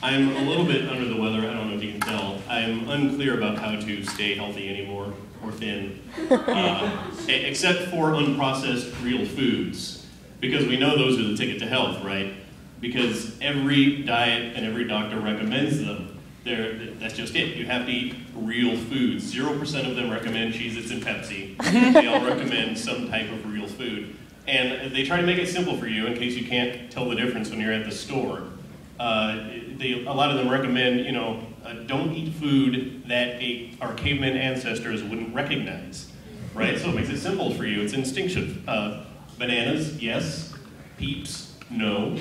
I'm a little bit under the weather, I don't know if you can tell. I'm unclear about how to stay healthy anymore, or thin, except for unprocessed real foods. Because we know those are the ticket to health, right? Because every diet and every doctor recommends them. That's just it. You have to eat real foods. 0% of them recommend Cheez-Its and Pepsi. They all recommend some type of real food. And they try to make it simple for you in case you can't tell the difference when you're at the store. A lot of them recommend, don't eat food that our caveman ancestors wouldn't recognize, right? So it makes it simple for you. It's instinctive. Bananas, yes. Peeps, no.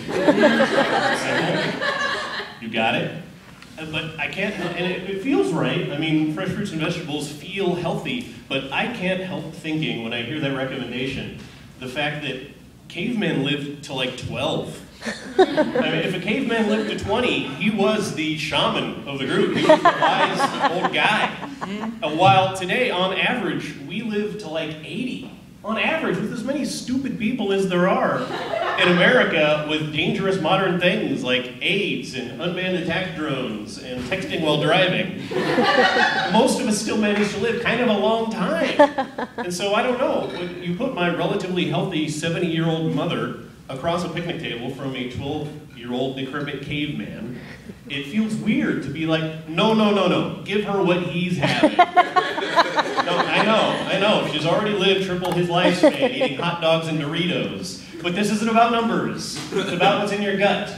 You got it? But I can't, and it feels right. I mean, fresh fruits and vegetables feel healthy, but I can't help thinking when I hear that recommendation, the fact that cavemen lived to like 12. I mean, if a caveman lived to 20, he was the shaman of the group. He was the wise old guy. While today, on average, we live to like 80. On average, with as many stupid people as there are in America, with dangerous modern things like AIDS and unmanned attack drones and texting while driving, most of us still manage to live kind of a long time. And so I don't know, when you put my relatively healthy 70-year-old mother across a picnic table from a 12-year-old decrepit caveman, it feels weird to be like, no, give her what he's having. No, I know, she's already lived triple his lifespan eating hot dogs and Doritos, but this isn't about numbers, it's about what's in your gut.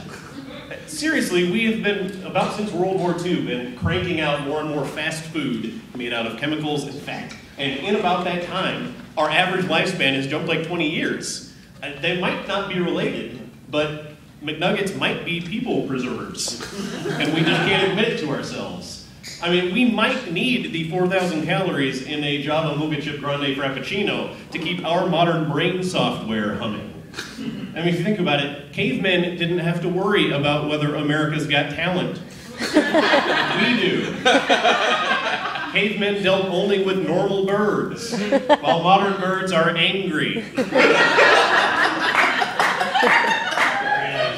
Seriously, we have been, about since World War II, been cranking out more and more fast food made out of chemicals and fat, and in about that time, our average lifespan has jumped like 20 years. They might not be related, but McNuggets might be people preservers, and we just can't admit it to ourselves. I mean, we might need the 4,000 calories in a Java Mocha Chip Grande Frappuccino to keep our modern brain software humming. I mean, if you think about it, cavemen didn't have to worry about whether America's Got Talent. We do. Cavemen dealt only with normal birds, while modern birds are angry.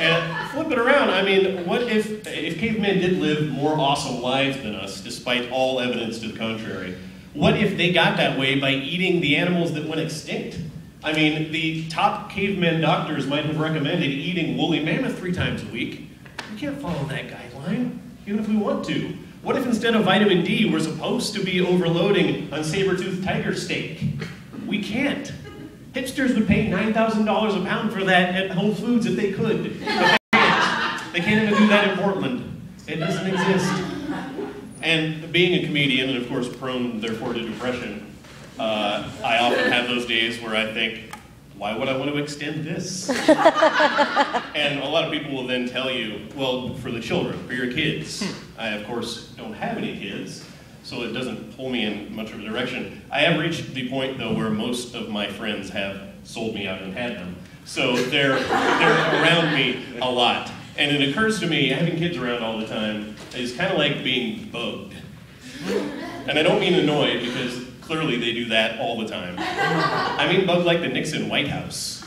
And flip it around, I mean, what if cavemen did live more awesome lives than us, despite all evidence to the contrary? What if they got that way by eating the animals that went extinct? I mean, the top cavemen doctors might have recommended eating woolly mammoth 3 times a week. We can't follow that guideline, even if we want to. What if instead of vitamin D, we're supposed to be overloading on saber-toothed tiger steak? We can't. Hipsters would pay $9,000 a pound for that at Whole Foods if they could. But they can't even do that in Portland. It doesn't exist. And being a comedian, and of course prone, therefore, to depression, I often have those days where I think, why would I want to extend this? And a lot of people will then tell you, well, for the children, for your kids. I, of course, don't have any kids, so it doesn't pull me in much of a direction. I have reached the point, though, where most of my friends have sold me out and had them. So they're around me a lot. And it occurs to me, having kids around all the time is kind of like being bugged. And I don't mean annoyed, because clearly they do that all the time. I mean bugged like the Nixon White House.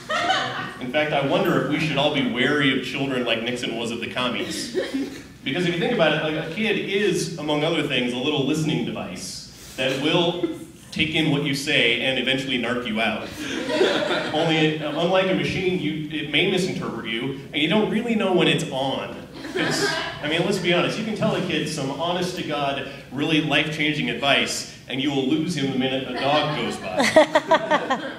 In fact, I wonder if we should all be wary of children like Nixon was of the commies. Because if you think about it, like a kid is, among other things, a little listening device that will take in what you say and eventually narc you out. Only, unlike a machine, it may misinterpret you, and you don't really know when it's on. I mean, let's be honest, you can tell a kid some honest-to-God, really life-changing advice, and you will lose him the minute a dog goes by.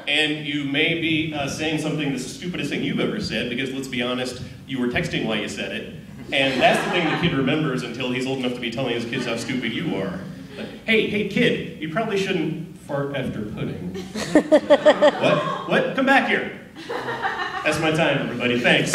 And you may be saying something that's the stupidest thing you've ever said, because let's be honest, you were texting while you said it, and that's the thing the kid remembers until he's old enough to be telling his kids how stupid you are. Like, hey kid, you probably shouldn't fart after pudding. What? Come back here. That's my time, everybody. Thanks.